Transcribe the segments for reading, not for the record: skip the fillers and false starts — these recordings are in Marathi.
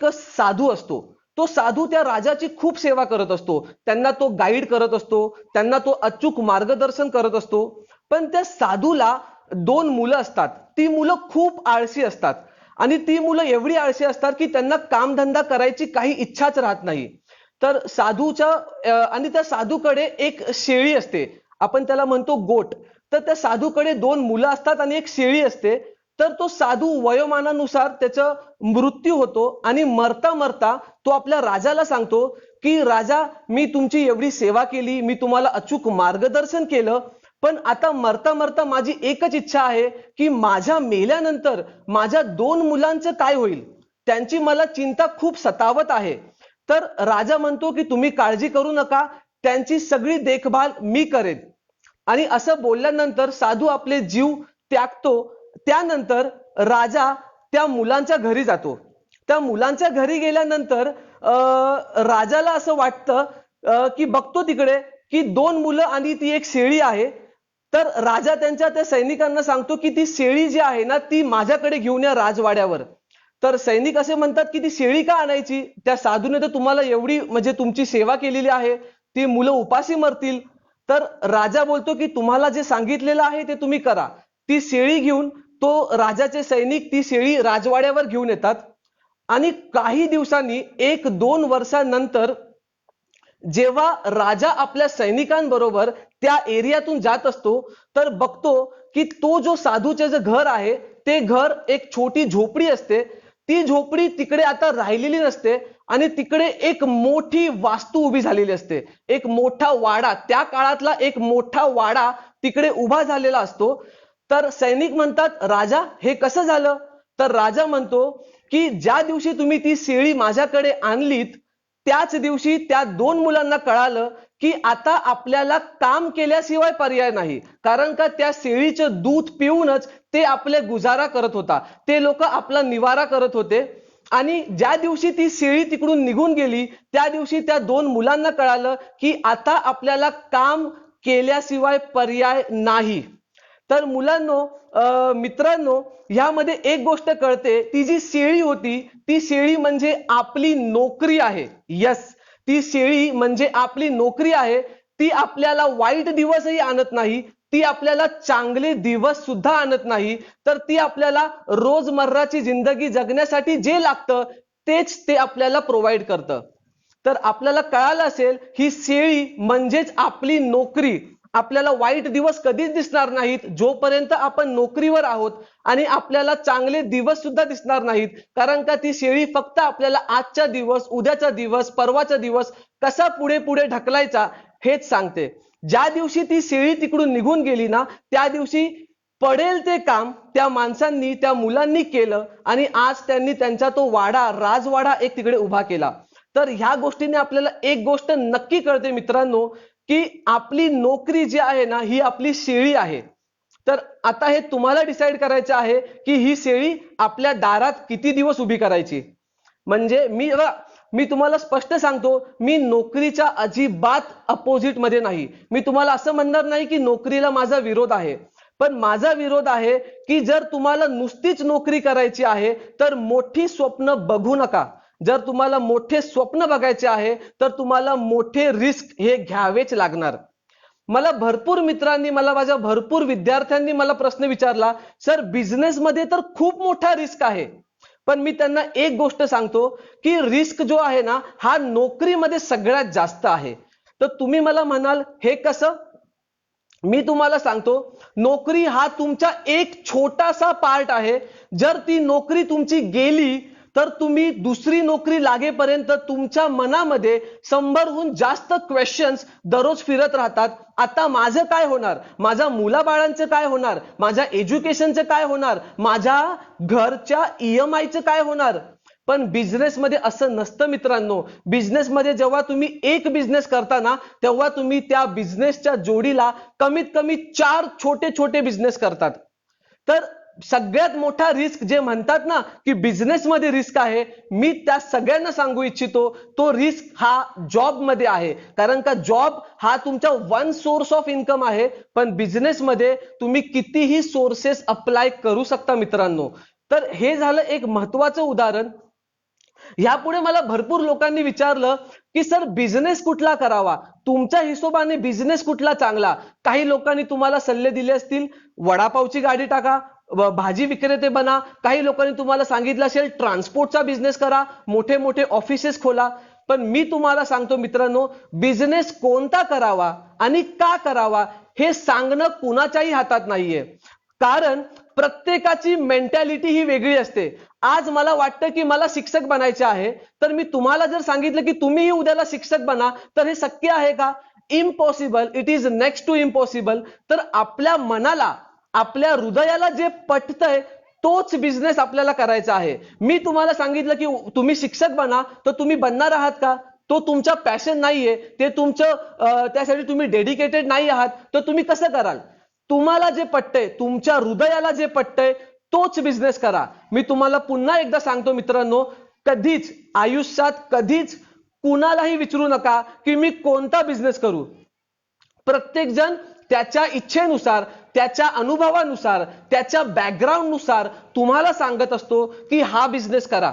एक साधू असतो. तो साधू त्या राजाची खूप सेवा करत असतो, त्यांना तो गाईड करत असतो, त्यांना तो अचूक मार्गदर्शन करत असतो. पण त्या साधूला 2 मुलं असतात. ती मुलं खूप आळशी असतात आणि ती मुलं एवढी आळशी असतात की त्यांना कामधंदा करायची काही इच्छाच राहत नाही. तर आणि त्या साधूकडे एक शेळी असते, आपण त्याला म्हणतो गोट. तर त्या साधूकडे 2 मुलं असतात आणि एक शेळी असते. तर तो साधू वयोमानानुसार त्याचा मृत्यू होतो आणि मरता मरता तो आपल्या राजाला सांगतो की राजा, मी तुमची एवढी सेवा केली, मी तुम्हाला अचूक मार्गदर्शन केलं, पण आता मरता मरता माझी एकच इच्छा आहे की माझ्या मेल्यानंतर माझ्या 2 मुलांचं काय होईल, त्यांची मला चिंता खूप सतावत आहे. तर राजा म्हणतो की तुम्ही काळजी करू नका, त्यांची सगळी देखभाल मी करेन. आणि असं बोलल्यानंतर साधू आपले जीव त्यागतो. त्यानंतर राजा त्या मुलांच्या घरी जातो. त्या मुलांच्या घरी गेल्यानंतर राजाला असं वाटतं की बघतो तिकडे की 2 मुलं आणि ती एक शेळी आहे. तर राजा त्यांच्या त्या सैनिकांना सांगतो की ती शेळी जी आहे ना, ती माझ्याकडे घेऊन या राजवाड्यावर. तर सैनिक असे म्हणतात की ती शेळी का आणायची, त्या साधूने तर तुम्हाला एवढी म्हणजे तुमची सेवा केलेली आहे, ती मुलं उपाशी मरतील. तर राजा बोलतो की तुम्हाला जे सांगितलेलं आहे ते तुम्ही करा. ती शेळी घेऊन तो राजाचे सैनिक ती शेळी राजवाड्यावर घेऊन येतात. आणि काही दिवसांनी 1-2 वर्षांनंतर जेव्हा राजा आपल्या सैनिकांबरोबर त्या एरियातून जात असतो, तर बघतो की तो जो साधूचे जे घर आहे, ते घर एक छोटी झोपडी असते. ती झोपडी तिकडे आता राहिलेली नसते आणि तिकडे एक मोठी वास्तू उभी झालेली असते. एक मोठा वाडा, त्या काळातला एक मोठा वाडा तिकडे उभा झालेला असतो. तर सैनिक म्हणतात, राजा हे कसं झालं? तर राजा म्हणतो की ज्या दिवशी तुम्ही ती शेळी माझ्याकडे आणलीत, त्याच दिवशी त्या 2 मुलांना कळालं की आता आपल्याला काम केल्याशिवाय पर्याय नाही. कारण का त्या शेळीचं दूध पिऊनच ते आपले गुजारा करत होता, ते लोक आपला निवारा करत होते. आणि ज्या दिवशी ती शेळी तिकडून निघून गेली, त्या दिवशी त्या 2 मुलांना कळालं की आता आपल्याला काम केल्याशिवाय पर्याय नाही. तर मुलांनो, मित्रांनो, यामध्ये एक गोष्ट कळते, ती जी शेळी होती, ती शेळी म्हणजे आपली नोकरी आहे. यस, ती शेळी म्हणजे आपली नोकरी आहे. ती आपल्याला वाईट दिवसही आणत नाही, ती आपल्याला चांगले दिवस सुद्धा आणत नाही. तर ती आपल्याला रोजमर्राची जिंदगी जगण्यासाठी जे लागतं तेच ते आपल्याला प्रोव्हाइड करतं. तर आपल्याला कळालं असेल, ही शेळी म्हणजेच आपली नोकरी. आपल्याला वाईट दिवस कधीच दिसणार नाहीत जोपर्यंत आपण नोकरीवर आहोत, आणि आपल्याला चांगले दिवस सुद्धा दिसणार नाहीत, कारण का ती शेळी फक्त आपल्याला आजचा दिवस, उद्याचा दिवस, परवाचा दिवस कसा पुढे पुढे ढकलायचा हेच सांगते. ज्या दिवशी ती शेळी तिकडून निघून गेली ना, त्या दिवशी पडेल ते काम त्या माणसांनी, त्या मुलांनी केलं आणि आज त्यांनी त्यांचा तो वाडा, राजवाडा एक तिकडे उभा केला. तर ह्या गोष्टीने आपल्याला एक गोष्ट नक्की कळते मित्रांनो, की आपली नोकरी जी आहे ना, ही आपली शेळी आहे. तर आता हे तुम्हाला डिसाइड करायचं आहे की ही शेळी आपल्या दारात किती दिवस उभी करायची. म्हणजे मी तुम्हाला स्पष्ट सांगतो, मी नोकरीच्या अजिबात अपोजिट मध्ये नाही. मी तुम्हाला असं म्हणणार नाही की नोकरीला माझा विरोध आहे, पण माझा विरोध आहे की जर तुम्हाला नुसतीच नोकरी करायची आहे तर मोठी स्वप्न बघू नका. जर तुम्हाला मोठे स्वप्न बघायचे आहे तर तुम्हाला मोठे रिस्क हे घ्यावेच लागणार. मला भरपूर मित्रांनी, माझ्या भरपूर विद्यार्थ्यांनी मला प्रश्न विचारला, सर बिझनेस मध्ये तर खूप मोठा रिस्क आहे. पण मी त्यांना एक गोष्ट सांगतो की रिस्क जो आहे ना, हा नोकरीमध्ये सगळ्यात जास्त आहे. तर तुम्ही मला म्हणाल हे कसं? मी तुम्हाला सांगतो, नोकरी हा तुमचा एक छोटासा पार्ट आहे. जर ती नोकरी तुमची गेली तर तुम्ही दुसरी नोकरी लागेपर्यंत तुमच्या मनामध्ये 100हून जास्त क्वेश्चन्स दररोज फिरत राहतात. आता माझं काय होणार, माझ्या मुलाबाळांचं काय होणार, माझ्या एज्युकेशनचं काय होणार, माझ्या घरच्या EMIचं काय होणार. पण बिझनेस मध्ये असं नसतं मित्रांनो. बिझनेस मध्ये जेव्हा तुम्ही एक बिझनेस करता ना, तेव्हा तुम्ही त्या बिझनेसच्या जोडीला कमीत कमी 4 छोटे छोटे बिझनेस करतात. तर सगळ्यात मोठा रिस्क जे म्हणतात ना की बिझनेस मध्ये रिस्क आहे, मी त्या सगळ्यांना सांगू इच्छितो, तो रिस्क हा जॉब मध्ये आहे. कारण का जॉब हा तुमचा वन सोर्स ऑफ इन्कम आहे, पण बिझनेस मध्ये तुम्ही कितीही सोर्सेस अप्लाय करू शकता मित्रांनो. तर हे झालं एक महत्वाचं उदाहरण. यापुढे मला भरपूर लोकांनी विचारलं की सर बिझनेस कुठला करावा, तुमच्या हिशोबाने बिझनेस कुठला चांगला. काही लोकांनी तुम्हाला सल्ले दिले असतील, वडापावची गाडी टाका, भाजी विक्रेते बना. काही लोकांनी तुम्हाला सांगितलं असेल ट्रान्सपोर्टचा बिझनेस करा, मोठे मोठे ऑफिसेस खोला. पण मी तुम्हाला सांगतो मित्रांनो, बिझनेस कोणता करावा आणि का करावा हे सांगणं कुणाच्याही हातात नाहीये. कारण प्रत्येकाची मेंटॅलिटी ही वेगळी असते. आज मला वाटतं की मला शिक्षक बनायचे आहे, तर मी तुम्हाला जर सांगितलं की तुम्हीही उद्याला शिक्षक बना, तर हे शक्य आहे का? Impossible. It is next to impossible. तर आपल्या मनाला, आपल्या हृदयाला जे पटतंय तोच बिझनेस आपल्याला करायचा आहे. मी तुम्हाला सांगितलं की तुम्ही शिक्षक बना, तर तुम्ही बनणार आहात का? तो तुमचा पॅशन नाहीये, ते तुमचं त्यासाठी तुम्ही डेडिकेटेड नाही आहात, तर तुम्ही कसं कराल? तुम्हाला जे पटतंय, तुमच्या हृदयाला जे पटतंय तोच बिझनेस करा. मी तुम्हाला पुन्हा एकदा सांगतो मित्रांनो, कधीच आयुष्यात कधीच कुणालाही विचारू नका की मी कोणता बिझनेस करू. प्रत्येक जण त्याच्या इच्छेनुसार, त्याच्या अनुभवानुसार, त्याच्या बॅकग्राऊंडनुसार तुम्हाला सांगत असतो की हा बिझनेस करा.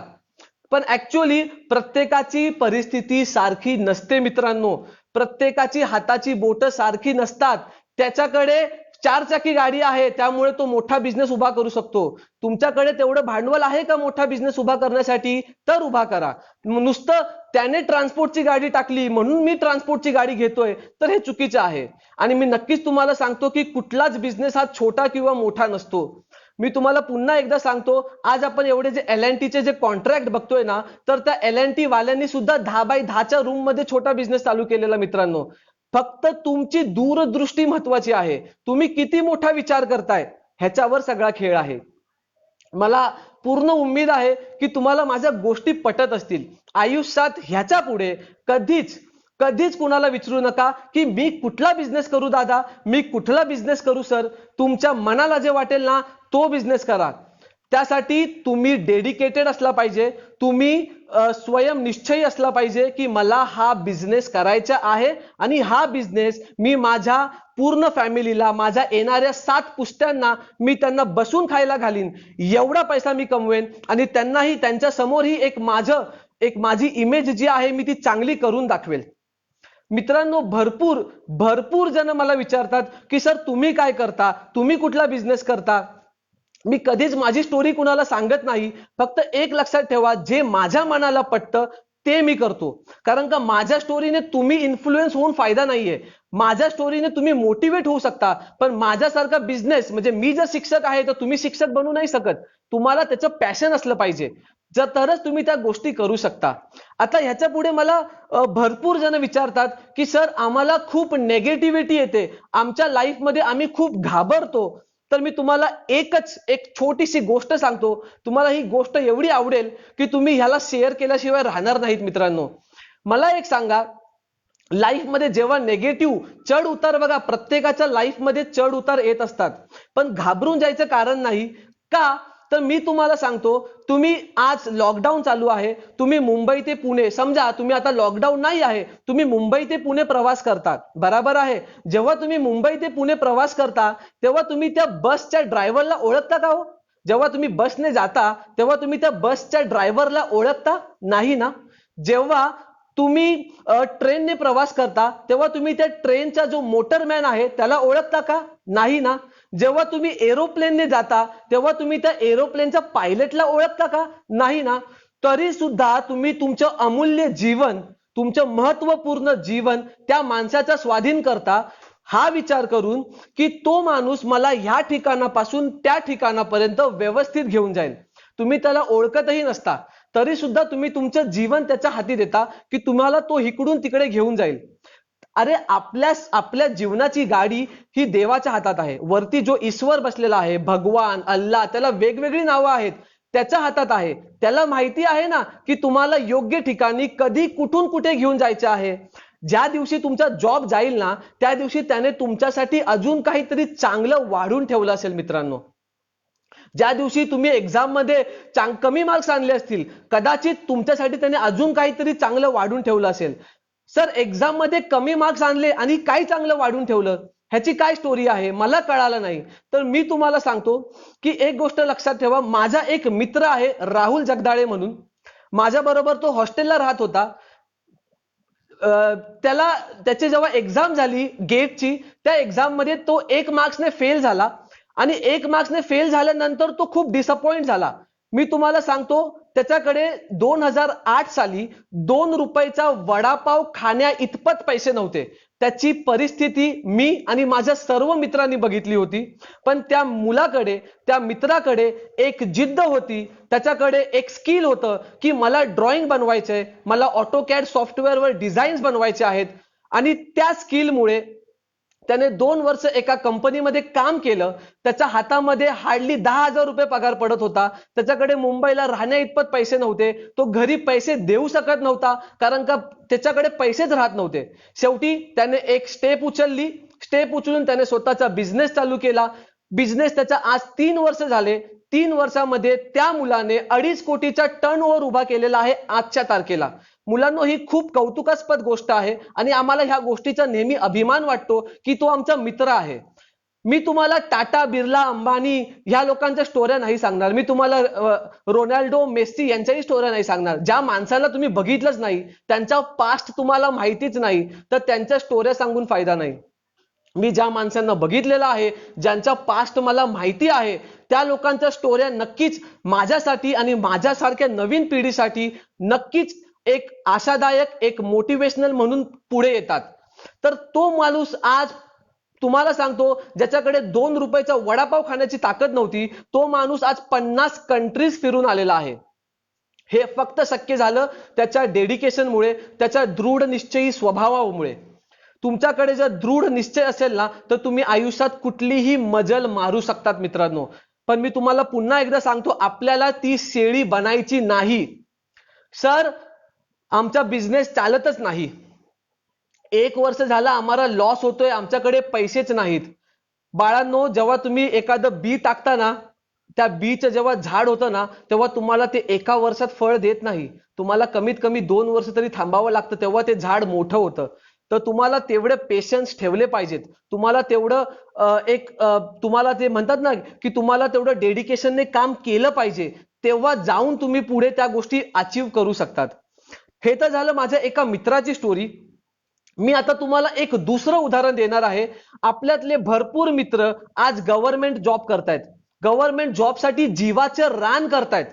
पण ऍक्च्युअली प्रत्येकाची परिस्थिती सारखी नसते मित्रांनो. प्रत्येकाची हाताची बोट सारखी नसतात. त्याच्याकडे 4 चाकी गाडी आहे, त्यामुळे तो मोठा बिझनेस उभा करू शकतो. तुमच्याकडे तेवढं भांडवल आहे का मोठा बिझनेस उभा करण्यासाठी? तर उभा करा. नुसतं त्याने ट्रान्सपोर्टची गाडी टाकली म्हणून मी ट्रान्सपोर्टची गाडी घेतोय, तर हे चुकीचं आहे. आणि मी नक्कीच तुम्हाला सांगतो की कुठलाच बिझनेस हा छोटा किंवा मोठा नसतो. मी तुम्हाला पुन्हा एकदा सांगतो, आज आपण एवढे जे L&Tचे जे कॉन्ट्रॅक्ट बघतोय ना, तर त्या L&T वाल्यांनी सुद्धा 10x10च्या रूम मध्ये छोटा बिझनेस चालू केलेला मित्रांनो. फक्त तुमची दूरदृष्टी महत्वाची आहे. तुम्ही किती मोठा विचार करताय ह्याच्यावर सगळा खेळ आहे. मला पूर्ण उम्मीद आहे की तुम्हाला माझ्या गोष्टी पटत असतील. आयुष्यात ह्याच्या पुढे कधीच कधीच कुणाला विचारू नका की मी कुठला बिझनेस करू दादा, मी कुठला बिझनेस करू सर. तुमच्या मनाला जे वाटेल ना तो बिझनेस करा. त्यासाठी तुम्ही डेडिकेटेड असला पाहिजे, तुम्ही स्वयं निश्चयी असला पाहिजे की मला हा बिझनेस करायचा आहे आणि हा बिझनेस मी माझ्या पूर्ण फॅमिलीला, माझ्या येणाऱ्या 7 पुस्त्यांना मी त्यांना बसून खायला घालीन, एवढा पैसा मी कमवेन आणि त्यांनाही त्यांच्या समोरही एक माझी इमेज जी आहे मी ती चांगली करून दाखवेल. मित्रांनो, भरपूर जण मला विचारतात की सर तुम्ही काय करता, तुम्ही कुठला बिझनेस करता. मी कधीच माझी स्टोरी कुणाला सांगत नाही. फक्त एक लक्षात ठेवा, जे माझ्या मनाला पटतं ते मी करतो. कारण का माझ्या स्टोरीने तुम्ही इन्फ्लुएन्स होऊन फायदा नाहीये. माझ्या स्टोरीने तुम्ही मोटिवेट होऊ शकता, पण माझ्यासारखा बिझनेस म्हणजे मी जर शिक्षक आहे तर तुम्ही शिक्षक बनू नाही शकत. तुम्हाला त्याचं पॅशन असलं पाहिजे, तरच तुम्ही त्या गोष्टी करू शकता. आता ह्याच्या पुढे मला भरपूर जण विचारतात की सर आम्हाला खूप नेगेटिव्हिटी येते, आमच्या लाईफमध्ये आम्ही खूप घाबरतो. तर मी तुम्हाला एक छोटीशी गोष्ट सांगतो. तुम्हाला ही गोष्ट एवढी आवडेल की तुम्ही ह्याला शेअर केल्याशिवाय राहणार नाहीत मित्रांनो. मला एक सांगा, लाईफमध्ये जेव्हा नेगेटिव्ह चढ उतार, बघा प्रत्येकाच्या लाईफमध्ये चढ उतार येत असतात, पण घाबरून जायचं कारण नाही. का? तर मी तुम्हाला सांगतो, तुम्ही आज लॉकडाऊन चालू आहे, तुम्ही मुंबई ते पुणे, समजा तुम्ही आता लॉकडाऊन नाही आहे, तुम्ही मुंबई ते पुणे प्रवास करतात, बरोबर आहे. जेव्हा तुम्ही मुंबई ते पुणे प्रवास करता तेव्हा तुम्ही त्या बसच्या ड्रायव्हरला ओळखता का हो? जेव्हा तुम्ही बसने जाता तेव्हा तुम्ही त्या बसच्या ड्रायव्हरला ओळखता नाही ना. जेव्हा तुम्ही ट्रेनने प्रवास करता तेव्हा तुम्ही त्या ट्रेनचा जो मोटरमॅन आहे त्याला ओळखता का? नाही ना. जेव्हा तुम्ही एरोप्लेनने जाता तेव्हा तुम्ही त्या एरोप्लेनच्या पायलटला ओळखता का? नाही ना. तरी सुद्धा तुम्ही तुमचं अमूल्य जीवन, तुमचं महत्वपूर्ण जीवन त्या माणसाचा स्वाधीन करता, हा विचार करून की तो माणूस मला ह्या ठिकाणापासून त्या ठिकाणापर्यंत व्यवस्थित घेऊन जाईल. तुम्ही त्याला ओळखतही नसता, तरी सुद्धा तुम्ही तुमचं जीवन त्याच्या हाती देता की तुम्हाला तो इकडून तिकडे घेऊन जाईल. अरे आपल्या जीवनाची गाडी ही देवाच्या हातात आहे. वरती जो ईश्वर बसलेला आहे, भगवान, अल्लाह, त्याला वेगवेगळी नावं आहेत, त्याच्या हातात आहे. त्याला माहिती आहे ना की तुम्हाला योग्य ठिकाणी कधी कुठून कुठे घेऊन जायचं आहे. ज्या दिवशी तुमचा जॉब जाईल ना त्या दिवशी त्याने तुमच्यासाठी अजून काहीतरी चांगलं वाढून ठेवलं असेल मित्रांनो. ज्या दिवशी तुम्ही एक्झाम मध्ये कमी मार्क्स आणले असतील, कदाचित तुमच्यासाठी त्याने अजून काहीतरी चांगलं वाढून ठेवलं असेल. सर एक्झाम मध्ये कमी मार्क्स आणले आणि काय चांगलं वाढून ठेवलं, ह्याची काय स्टोरी आहे मला कळालं नाही. तर मी तुम्हाला सांगतो की एक गोष्ट लक्षात ठेवा. माझा एक मित्र आहे राहुल जगदाळे म्हणून. माझ्या बरोबर तो हॉस्टेलला राहत होता. त्याला त्याची जेव्हा एक्झाम झाली गेटची, त्या एक्झाम मध्ये तो 1 मार्क्सने फेल झाला आणि 1 मार्क्सने फेल झाल्यानंतर तो खूप डिसअपॉइंट झाला. मी तुम्हाला सांगतो, त्याच्याकडे 2008 साली 2 रुपयाचा वडापाव खाण्या इतपत पैसे नव्हते. त्याची परिस्थिती मी आणि माझ्या सर्व मित्रांनी बघितली होती. पण त्या मुलाकडे, त्या मित्राकडे एक जिद्द होती, त्याच्याकडे एक स्किल होतं की मला ड्रॉइंग बनवायचंय, मला ऑटोकॅड सॉफ्टवेअरवर डिझाईन्स बनवायचे आहेत. आणि त्या स्किलमुळे त्याने 2 वर्ष एका कंपनीमध्ये काम केलं. त्याच्या हातामध्ये हार्डली 10,000 रुपये पगार पडत होता. त्याच्याकडे मुंबईला राहण्या इतपत पैसे नव्हते. तो घरी पैसे देऊ शकत नव्हता, कारण का त्याच्याकडे पैसेच राहत नव्हते. शेवटी त्याने एक स्टेप उचलली. स्टेप उचलून त्याने स्वतःचा बिझनेस चालू केला. बिझनेस त्याचा आज 3 वर्ष झाले. 3 वर्षामध्ये त्या मुलाने 2.5 कोटीचा टर्नओव्हर उभा केलेला आहे आजच्या तारखेला. मुलांनो, ही खूप कौतुकास्पद गोष्ट आहे आणि आम्हाला ह्या गोष्टीचा नेहमी अभिमान वाटतो की तो आमचा मित्र आहे. मी तुम्हाला टाटा, बिर्ला, अंबानी ह्या लोकांच्या स्टोऱ्या नाही सांगणार. मी तुम्हाला रोनाल्डो, मेस्सी यांच्याही स्टोऱ्या नाही सांगणार. ज्या माणसाला तुम्ही बघितलंच नाही, त्यांचा पास्ट तुम्हाला माहितीच नाही, तर त्यांच्या स्टोऱ्या सांगून फायदा नाही. मी ज्या माणसांना बघितलेलं आहे, ज्यांचा पास्ट मला माहिती आहे, त्या लोकांच्या स्टोऱ्या नक्कीच माझ्यासाठी आणि माझ्यासारख्या नवीन पिढीसाठी नक्कीच एक आशादायक, एक मोटिवेशनल म्हणून पुढे येतात. तर तो माणूस आज तुम्हाला सांगतो, ज्याच्याकडे 2 रुपयाचा वडापाव खाण्याची ताकद नव्हती, तो माणूस आज 50 कंट्रीज फिरून आलेला आहे. हे फक्त शक्य झालं त्याच्या डेडिकेशनमुळे, त्याच्या दृढ निश्चयी स्वभावामुळे. तुमच्याकडे जर दृढ निश्चय असेल ना, तर तुम्ही आयुष्यात कुठलीही मजल मारू शकतात मित्रांनो. पण मी तुम्हाला पुन्हा एकदा सांगतो, आपल्याला ती शेळी बनायची नाही. सर, आमचा बिझनेस चालतच नाही, 1 वर्ष झाला आम्हाला लॉस होतोय, आमच्याकडे पैसेच नाहीत. बाळांनो, जेव्हा तुम्ही एखादं बी टाकता ना, त्या बीचं जेव्हा झाड होतं ना, तेव्हा तुम्हाला ते 1 वर्षात फळ देत नाही. तुम्हाला कमीत कमी 2 वर्ष तरी थांबावं लागतं, तेव्हा ते झाड मोठं होतं. तर तुम्हाला तेवढे पेशन्स ठेवले पाहिजेत. तुम्हाला तेवढं तुम्हाला ते म्हणतात ना की तुम्हाला तेवढं डेडिकेशनने काम केलं पाहिजे, तेव्हा जाऊन तुम्ही पुढे त्या गोष्टी अचीव्ह करू शकतात. हे तर झालं माझ्या एका मित्राची स्टोरी. मी आता तुम्हाला एक दुसरं उदाहरण देणार आहे. आपल्यातले भरपूर मित्र आज गव्हर्नमेंट जॉब करतायत. गव्हर्नमेंट जॉबसाठी जीवाचे रान करतायत.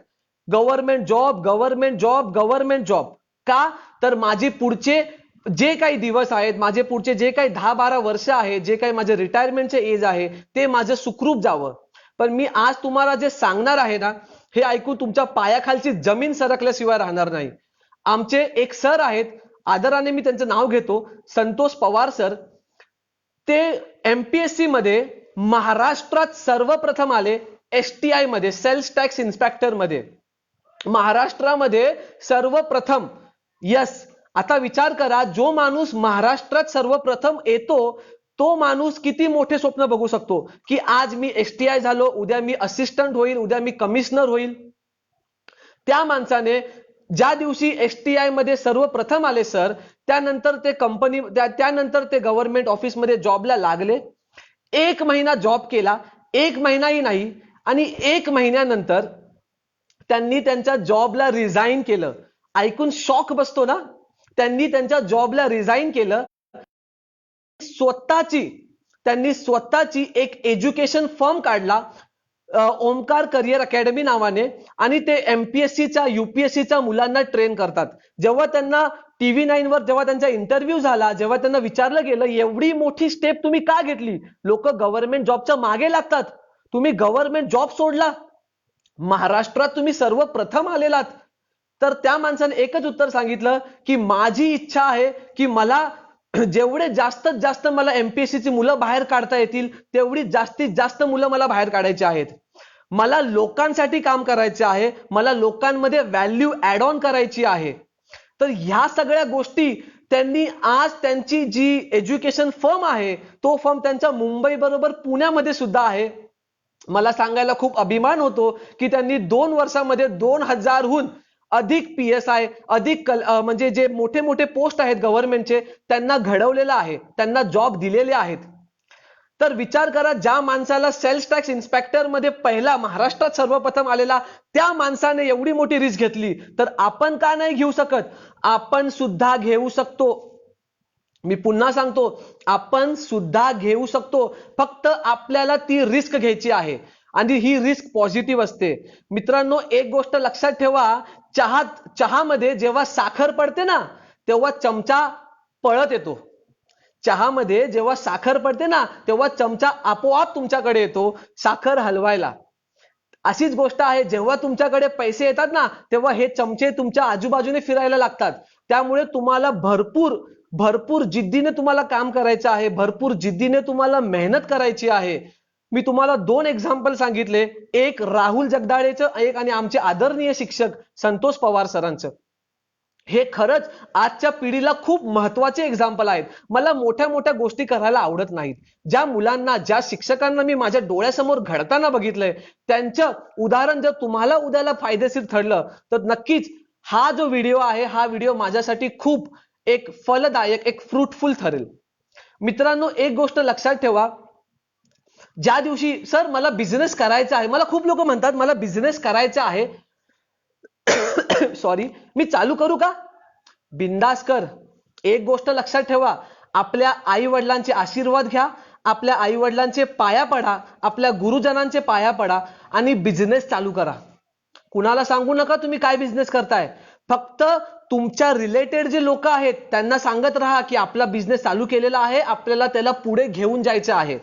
Government job, government job, government job. का? तर माझे पुढचे जे काही दिवस आहेत, माझे पुढचे जे काही 10-12 वर्ष आहे, जे काही माझे रिटायरमेंटचे एज आहे, ते माझं सुखरूप जावं. पण मी आज तुम्हाला जे सांगणार आहे ना, हे ऐकून तुमच्या पायाखालची जमीन सरकल्याशिवाय राहणार नाही. आमचे एक सर आहेत, आदराने मी त्यांचं नाव घेतो, संतोष पवार सर. ते एमपीएससी मध्ये महाराष्ट्रात सर्वप्रथम आले. एसटीआय मध्ये, सेल्स टॅक्स इन्स्पेक्टर मध्ये महाराष्ट्रामध्ये सर्वप्रथम. यस, आता विचार करा, जो माणूस महाराष्ट्रात सर्वप्रथम येतो, तो माणूस किती मोठे स्वप्न बघू शकतो की आज मी एसटीआय झालो, उद्या मी असिस्टंट होईल, उद्या मी कमिशनर होईल. त्या माणसाने ज्या दिवशी एसटीआय मध्ये सर्वप्रथम आले सर, त्यानंतर ते गव्हर्नमेंट ऑफिसमध्ये जॉबला लागले. 1 महिना जॉब केला, 1 महिनाही नाही, आणि 1 महिन्यानंतर त्यांनी त्यांच्या जॉबला रिझाईन केलं. ऐकून शॉक बसतो ना? त्यांनी त्यांच्या जॉबला रिझाईन केलं. त्यांनी स्वतःची एक एज्युकेशन फर्म काढला, ओमकार करिअर अकॅडमी नावाने, आणि ते एमपीएससीच्या, यूपीएससीच्या मुलांना ट्रेन करतात. जेव्हा त्यांना TV9 वर जेव्हा त्यांचा इंटरव्ह्यू झाला, जेव्हा त्यांना विचारलं गेलं, एवढी मोठी स्टेप तुम्ही का घेतली? लोक गव्हर्नमेंट जॉबच्या मागे लागतात, तुम्ही गव्हर्नमेंट जॉब सोडला, महाराष्ट्रात तुम्ही सर्वप्रथम आलेलात. तर त्या माणसाने एकच उत्तर सांगितलं की माझी इच्छा आहे की मला जेवढे जास्तीत जास्त मला एमपीएससीची मुलं बाहेर काढता येतील, तेवढी जास्तीत जास्त मुलं मला बाहेर काढायची आहेत. मला लोकांसाठी काम करायचे आहे, मला लोकांमध्ये व्हॅल्यू ऍड ऑन करायची आहे. तर ह्या सगळ्या गोष्टी त्यांनी आज त्यांची जी एज्युकेशन फर्म आहे, तो फर्म त्यांच्या मुंबई बरोबर पुण्यामध्ये सुद्धा आहे. मला सांगायला खूप अभिमान होतो की त्यांनी 2 वर्षामध्ये 2000हून अधिक PSI, अधिक म्हणजे जे मोठे मोठे पोस्ट आहेत गव्हर्नमेंटचे, त्यांना घडवलेलं आहे, त्यांना जॉब दिलेले आहेत. तर विचार करा, ज्या माणसाला सेल्स टॅक्स इन्स्पेक्टर मध्ये पहिला महाराष्ट्रात सर्वप्रथम आलेला त्या माणसाने एवढी मोठी रिस्क घेतली, तर आपण का नाही घेऊ शकत? आपण सुद्धा घेऊ शकतो. मी पुन्हा सांगतो, आपण सुद्धा घेऊ शकतो. फक्त आपल्याला ती रिस्क घ्यायची आहे आणि ही रिस्क पॉझिटिव्ह असते. मित्रांनो, एक गोष्ट लक्षात ठेवा, चहामध्ये जेव्हा साखर पडते ना, तेव्हा चमचा पळत येतो. चहामध्ये जेव्हा साखर पडते ना, तेव्हा चमचा आपोआप तुमच्याकडे येतो साखर हलवायला. अशीच गोष्ट आहे, जेव्हा तुमच्याकडे पैसे येतात ना, तेव्हा हे चमचे तुमच्या आजूबाजूने फिरायला लागतात. त्यामुळे तुम्हाला भरपूर जिद्दीने तुम्हाला काम करायचं आहे, भरपूर जिद्दीने तुम्हाला मेहनत करायची आहे. मी तुम्हाला 2 एक्झाम्पल सांगितले, एक राहुल जगदाळेचं, एक आणि आमचे आदरणीय शिक्षक संतोष पवार सरांचं. हे खरंच आजच्या पिढीला खूप महत्वाचे एक्झाम्पल आहेत. मला मोठ्या मोठ्या गोष्टी करायला आवडत नाहीत. ज्या मुलांना, ज्या शिक्षकांना मी माझ्या डोळ्यासमोर घडताना बघितलंय, त्यांचं उदाहरण जर तुम्हाला उद्याला फायदेशीर ठरलं, तर नक्कीच हा जो व्हिडिओ आहे, हा व्हिडिओ माझ्यासाठी खूप एक फलदायक, एक फ्रुटफुल ठरेल. मित्रांनो, एक गोष्ट लक्षात ठेवा, ज्या दिवशी सर मला बिझनेस करायचा आहे, मला खूप लोक म्हणतात मला बिझनेस करायचा आहे, सॉरी, मी चालू करू का? बिंदास कर. एक गोष्ट लक्षात ठेवा, आपल्या आई वडिलांचे आशीर्वाद घ्या, आपल्या आई वडिलांचे पाया पडा, आपल्या गुरुजनांचे पाया पडा आणि बिझनेस चालू करा. कुणाला सांगू नका तुम्ही काय बिझनेस करताय. फक्त तुमच्या रिलेटेड जे लोक आहेत त्यांना सांगत राहा की आपला बिझनेस चालू केलेला आहे, आपल्याला त्याला पुढे घेऊन जायचं आहे.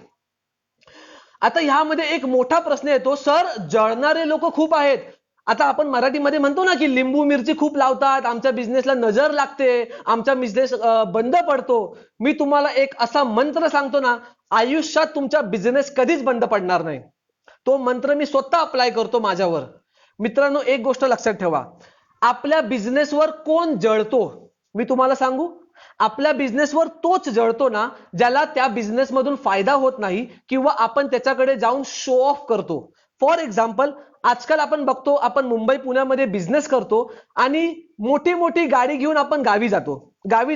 आता ह्यामध्ये एक मोठा प्रश्न येतो, सर जळणारे लोक खूप आहेत. आता आपण मराठीमध्ये म्हणतो ना की लिंबू मिरची खूप लावतात, आमच्या बिझनेसला नजर लागते, आमचा बिझनेस बंद पडतो. मी तुम्हाला एक असा मंत्र सांगतो ना, आयुष्यात तुमचा बिझनेस कधीच बंद पडणार नाही. तो मंत्र मी स्वतः अप्लाय करतो माझ्यावर. मित्रांनो, एक गोष्ट लक्षात ठेवा, आपल्या बिझनेसवर कोण जळतो मी तुम्हाला सांगू? आपल्या बिझनेसवर तोच जळतो ना ज्याला त्या बिझनेसमधून फायदा होत नाही किंवा आपण त्याच्याकडे जाऊन शो ऑफ करतो. फॉर एक्झाम्पल, आजकाल आपण बघतो, आपण मुंबई पुण्यामध्ये बिझनेस करतो आणि मोठी मोठी गाडी घेऊन आपण गावी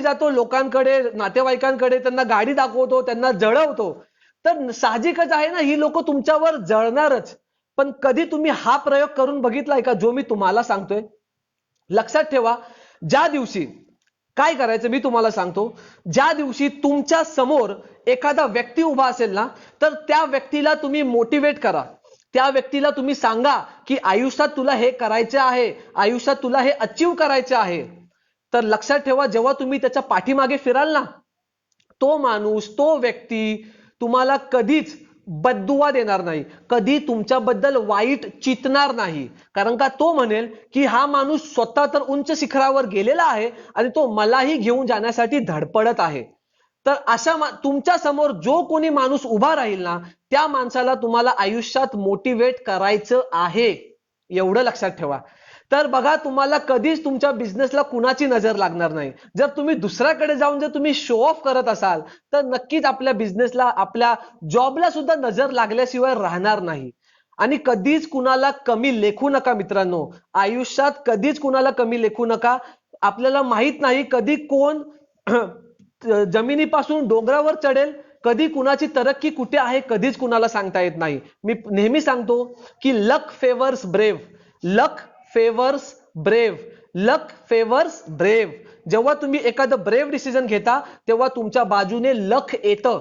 जातो लोकांकडे, नातेवाईकांकडे, त्यांना गाडी दाखवतो, त्यांना जळवतो. तर साहजिकच आहे ना, ही लोक तुमच्यावर जळणारच. पण कधी तुम्ही हा प्रयोग करून बघितलाय का जो मी तुम्हाला सांगतोय? लक्षात ठेवा, ज्या दिवशी काय करायचं मी तुम्हाला सांगतो, ज्या दिवशी तुमच्या समोर एखादा व्यक्ती उभा असेल ना, तर त्या व्यक्तीला तुम्ही मोटिवेट करा. त्या व्यक्तीला तुम्ही सांगा की आयुष्यात तुला हे करायचे आहे, आयुष्यात तुला हे अचीव करायचे आहे. तर लक्षात ठेवा, जेव्हा तुम्ही त्याच्या पाठीमागे फिराल ना, तो माणूस, तो व्यक्ती तुम्हाला कधीच बद्दुआ देणार नाही, कधी तुमच्याबद्दल वाईट चितणार नाही. कारण का तो म्हणेल की हा माणूस स्वतः तर उंच शिखरावर गेलेला आहे आणि तो मलाही घेऊन जाण्यासाठी धडपडत आहे. तर अशा तुमच्या समोर जो कोणी माणूस उभा राहील ना, त्या माणसाला तुम्हाला आयुष्यात मोटिवेट करायचं आहे, एवढं लक्षात ठेवा. तर बघा, तुम्हाला कधीच तुमच्या बिझनेसला कुणाची नजर लागणार नाही. जर तुम्ही दुसऱ्याकडे जाऊन जर तुम्ही शो ऑफ करत असाल, तर नक्कीच आपल्या बिझनेसला, आपल्या जॉबला सुद्धा नजर लागल्याशिवाय राहणार नाही. आणि कधीच कुणाला कमी लेखू नका मित्रांनो. आयुष्यात कधीच कुणाला कमी लेखू नका. आपल्याला माहित नाही कधी कोण जमिनीपासून डोंगरावर चढेल, कधी कुणाची तरक्की कुठे आहे कधीच कुणाला सांगता येत नाही. मी नेहमी सांगतो की लक फेवर्स ब्रेव्ह, लक फेवर्स ब्रेव्ह, लक फेवर्स ब्रेव्ह. जेव्हा तुम्ही एखादं ब्रेव्ह डिसिजन घेता तेव्हा तुमच्या बाजूने लक येतं,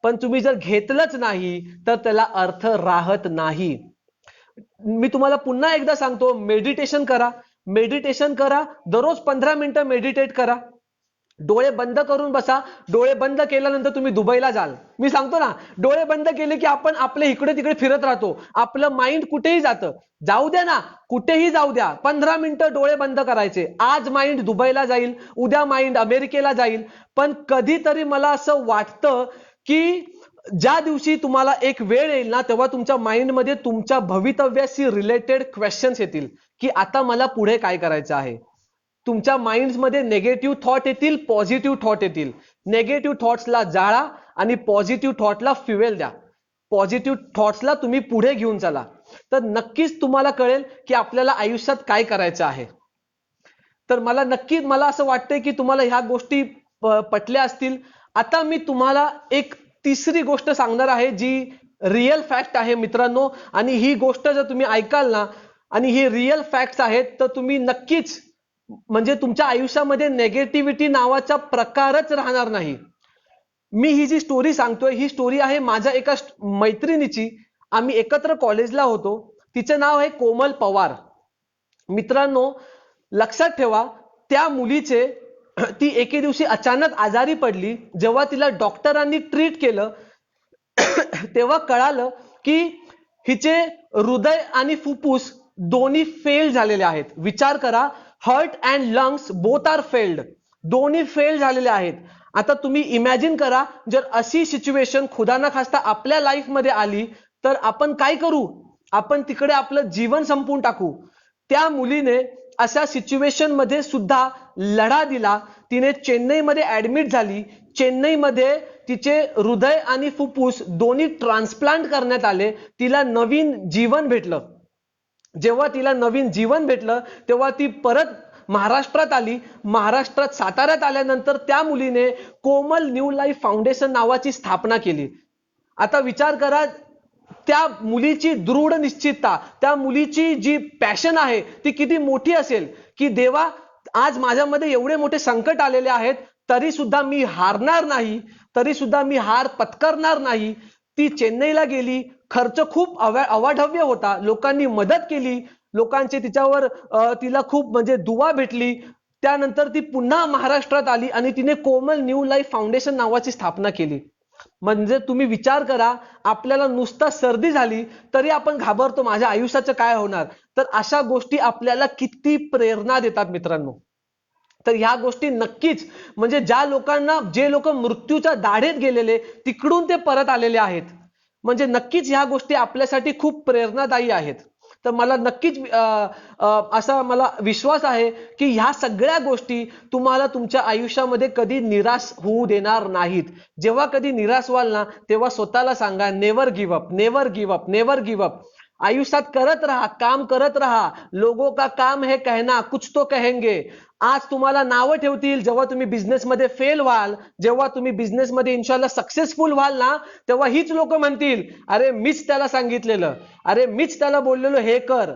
पण तुम्ही जर घेतलंच नाही तर त्याला अर्थ राहत नाही. मी तुम्हाला पुन्हा एकदा सांगतो, मेडिटेशन करा, मेडिटेशन करा, दररोज 15 मिनिटं मेडिटेट करा. डोळे बंद करून बसा. डोळे बंद केल्यानंतर तुम्ही दुबईला जाल. मी सांगतो ना, डोळे बंद केले की आपण आपले इकडे तिकडे फिरत राहतो, आपलं माइंड कुठेही जातं. जाऊ द्या ना, कुठेही जाऊ द्या, 15 मिनिटं डोळे बंद करायचे. आज माइंड दुबईला जाईल, उद्या माइंड अमेरिकेला जाईल, पण कधीतरी मला असं वाटतं की ज्या दिवशी तुम्हाला एक वेळ येईल ना, तेव्हा तुमच्या माइंडमध्ये तुमच्या भवितव्याशी रिलेटेड क्वेश्चन्स येतील की आता मला पुढे काय करायचं आहे. तुमच्या माइंडमध्ये नेगेटिव्ह थॉट येतील, पॉझिटिव्ह थॉट येतील. नेगेटिव्ह थॉट्सला जाळा आणि पॉझिटिव्ह थॉटला फ्युएल द्या. पॉझिटिव्ह थॉट्सला तुम्ही पुढे घेऊन चला, तर नक्कीच तुम्हाला कळेल की आपल्याला आयुष्यात काय करायचं आहे. तर मला असं वाटतंय की तुम्हाला ह्या गोष्टी पटल्या असतील. आता मी तुम्हाला एक तिसरी गोष्ट सांगणार आहे जी रिअल फॅक्ट आहे मित्रांनो, आणि ही गोष्ट जर तुम्ही ऐकाल ना आणि ही रिअल फॅक्ट्स आहेत तर तुम्ही नक्कीच म्हणजे तुमच्या आयुष्यामध्ये नेगेटिव्हिटी नावाचा प्रकारच राहणार नाही. मी ही जी स्टोरी सांगतोय ही स्टोरी आहे माझ्या एका मैत्रिणीची. आम्ही एकत्र कॉलेजला होतो. तिचं नाव आहे कोमल पवार. मित्रांनो लक्षात ठेवा, त्या मुलीचे ती एके दिवशी अचानक आजारी पडली. जेव्हा तिला डॉक्टरांनी ट्रीट केलं तेव्हा कळालं की हिचे हृदय आणि फुफ्फुस दोन्ही फेल झालेले आहेत. विचार करा, heart and lungs both are failed, दोन्ही फेल झालेले आहेत. आता तुम्ही इमॅजिन करा, जर अशी सिच्युएशन खुदा ना खास्ता आपल्या लाईफ मध्ये आली तर आपण काय करू? आपण तिकडे आपलं जीवन संपवून टाकू. त्या मुलीने अशा सिच्युएशन मध्ये सुद्धा लढा दिला. तिने चेन्नईमध्ये ऍडमिट झाली. चेन्नईमध्ये तिचे हृदय आणि फुफ्फुस दोन्ही ट्रान्सप्लांट करण्यात आले. तिला नवीन जीवन भेटलं. जेव्हा तिला नवीन जीवन भेटलं तेव्हा ती परत महाराष्ट्रात आली. महाराष्ट्रात साताऱ्यात आल्यानंतर त्या मुलीने कोमल न्यू लाईफ फाउंडेशन नावाची स्थापना केली. आता विचार करा, त्या मुलीची दृढ निश्चितता, त्या मुलीची जी पॅशन आहे ती किती मोठी असेल की देवा, आज माझ्यामध्ये एवढे मोठे संकट आलेले आहेत तरी सुद्धा मी हारणार नाही, तरी सुद्धा मी हार पत्करणार नाही. ती चेन्नईला गेली. खर्च खूप अवाढव्य होता. लोकांनी मदत केली. लोकांचे तिच्यावर तिला खूप म्हणजे दुवा भेटली. त्यानंतर ती पुन्हा महाराष्ट्रात आली आणि तिने कोमल न्यू लाईफ फाउंडेशन नावाची स्थापना केली. म्हणजे तुम्ही विचार करा, आपल्याला नुसता सर्दी झाली तरी आपण घाबरतो माझ्या आयुष्याचं काय होणार. तर अशा गोष्टी आपल्याला किती प्रेरणा देतात मित्रांनो. तर ह्या गोष्टी नक्कीच म्हणजे ज्या लोकांना, जे लोक मृत्यूच्या दाढेत गेलेले तिकडून ते परत आलेले आहेत, म्हणजे नक्कीच ह्या गोष्टी आपल्यासाठी खूप प्रेरणादायी आहेत. तर मला नक्कीच असा मला विश्वास आहे की ह्या सगळ्या गोष्टी तुम्हाला तुमच्या आयुष्यामध्ये कधी निराश होऊ देणार नाहीत. जेव्हा कधी निराश व्हाल ना तेव्हा स्वतःला सांगा, never give up, never give up, never give up. आयुष्यात करत राहा, काम करत राहा. लोगों का काम है कहना, कुछ तो कहेंगे. आज तुम्हाला नावं ठेवतील. जेव्हा तुम्ही बिझनेसमध्ये फेल व्हाल, जेव्हा तुम्ही बिझनेसमध्ये इन्शाल्लाह सक्सेसफुल व्हाल ना, तेव्हा हीच लोक म्हणतील, अरे मीच त्याला सांगितलेलं, अरे मीच त्याला बोललेलो हे कर.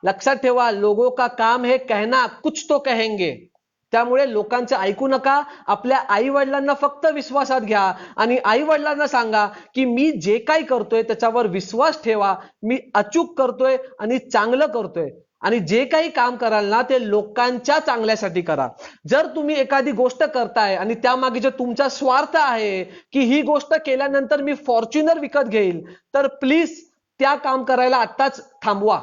लक्षात ठेवा, लोगों का काम है कहना, कुछ तो कहेंगे. त्यामुळे लोकांचे ऐकू नका. आपल्या आई वडिलांना फक्त विश्वासात घ्या आणि आई वडिलांना सांगा की मी जे काही करतोय त्याच्यावर विश्वास ठेवा. मी अचूक करतोय आणि चांगलं करतोय. आणि जे काही काम कराल ना ते लोकांच्या चांगल्यासाठी करा. जर तुम्ही एखादी गोष्ट करताय आणि त्यामागे जो तुमचा स्वार्थ आहे की ही गोष्ट केल्यानंतर मी फॉर्च्युनर विकत घेईल, तर प्लीज त्या काम करायला आत्ताच थांबवा.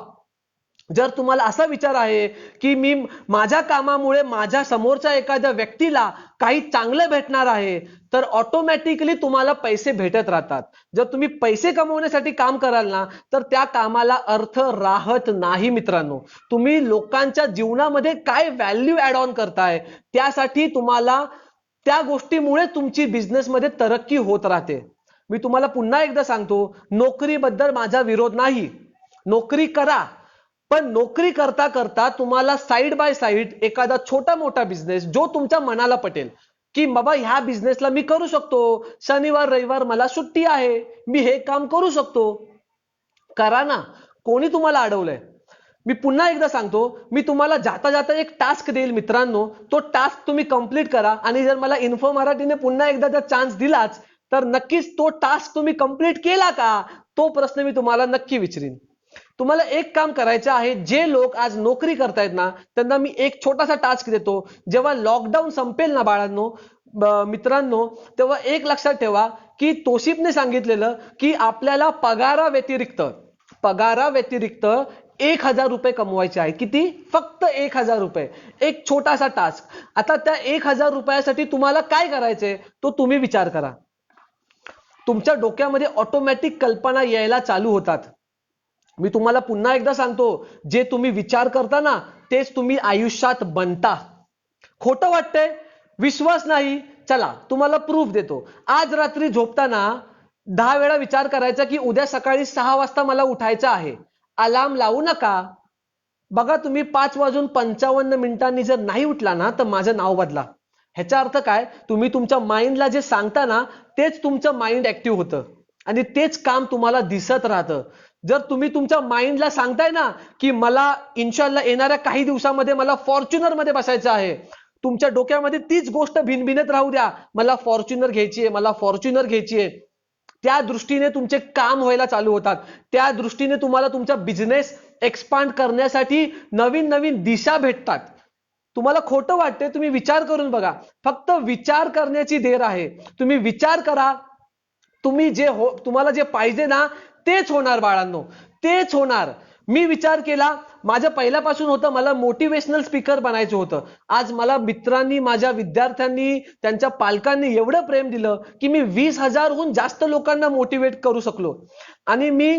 जर तुम्हाला असा विचार आहे की मी माझ्या कामामुळे माझ्या समोरच्या एखाद्या व्यक्तीला काही चांगलं भेटणार आहे, तर ऑटोमॅटिकली तुम्हाला पैसे भेटत राहतात. जर तुम्ही पैसे कमवण्यासाठी काम कराल ना तर त्या कामाला अर्थ राहत नाही मित्रांनो. तुम्ही लोकांच्या जीवनामध्ये काय व्हॅल्यू ऍड ऑन करताय त्यासाठी तुम्हाला, त्या गोष्टीमुळे तुमची बिझनेसमध्ये तरक्की होत राहते. मी तुम्हाला पुन्हा एकदा सांगतो, नोकरीबद्दल माझा विरोध नाही. नोकरी करा, पण नोकरी करता करता तुम्हाला साइड बाय साइड एखादा छोटा मोठा बिझनेस जो तुमच्या मनाला पटेल की बाबा ह्या बिझनेसला मी करू शकतो, शनिवार रविवार मला सुट्टी आहे, मी हे काम करू शकतो, करा ना. कोणी तुम्हाला अडवलंय? मी पुन्हा एकदा सांगतो, मी तुम्हाला जाता जाता एक टास्क देईल मित्रांनो, तो टास्क तुम्ही कंप्लीट करा. आणि जर मला इन्फो मराठीने पुन्हा एकदा जर चान्स दिलाच तर नक्कीच तो टास्क तुम्ही कंप्लीट केला का, तो प्रश्न मी तुम्हाला नक्की विचारीन. तुम्हाला एक काम करायचं आहे. जे लोक आज नोकरी करतायत ना त्यांना मी एक छोटासा टास्क देतो. जेव्हा लॉकडाऊन संपेल ना बाळांनो, मित्रांनो, तेव्हा एक लक्षात ठेवा की तोशिफने सांगितलेलं की आपल्याला पगाराव्यतिरिक्त 1,000 रुपये कमवायचे आहे. किती? फक्त 1,000 रुपये. एक छोटासा टास्क. आता त्या 1,000 रुपयासाठी तुम्हाला काय करायचंय तो तुम्ही विचार करा. तुमच्या डोक्यामध्ये ऑटोमॅटिक कल्पना यायला चालू होतात. मी तुम्हाला पुन्हा एकदा सांगतो, जे तुम्ही विचार करता ना तेच तुम्ही आयुष्यात बनता. खोटं वाटतंय? विश्वास नाही? चला तुम्हाला प्रूफ देतो. आज रात्री झोपताना 10 वेळा विचार करायचा की उद्या सकाळी 6 वाजता मला उठायचं आहे. अलार्म लावू नका. बघा तुम्ही 5:55 जर नाही उठला ना तर माझं नाव बदला. ह्याचा अर्थ काय, तुम्ही तुमच्या माइंडला जे सांगता ना तेच तुमचं माइंड ऍक्टिव्ह होतं आणि तेच काम तुम्हाला दिसत राहतं. जर तुम्ही तुमच्या माइंडला सांगताय ना की मला इन्शाल्लाह येणाऱ्या काही दिवसामध्ये मला फॉर्च्युनर मध्ये बसायचं आहे, तुमच्या डोक्यामध्ये तीच गोष्ट भिनभिनत राहू द्या, मला फॉर्च्युनर घ्यायची आहे, मला फॉर्च्युनर घ्यायची आहे. त्या दृष्टीने तुमचे काम व्हायला चालू होतात. त्या दृष्टीने तुम्हाला तुमचा बिझनेस एक्सपांड करण्यासाठी नवीन नवीन दिशा भेटतात. तुम्हाला खोटं वाटते, तुम्ही विचार करून बघा. फक्त विचार करण्याची देर आहे. तुम्ही विचार करा, तुम्ही तुम्हाला जे पाहिजे ना तेच होणार बाळांनो, तेच होणार. मी विचार केला, माझं पहिल्यापासून होतं, मला मोटिवेशनल स्पीकर बनायचं होतं. आज मला मित्रांनी, माझ्या विद्यार्थ्यांनी, त्यांच्या पालकांनी एवढं प्रेम दिलं की मी 20,000हून जास्त लोकांना मोटिवेट करू शकलो. आणि मी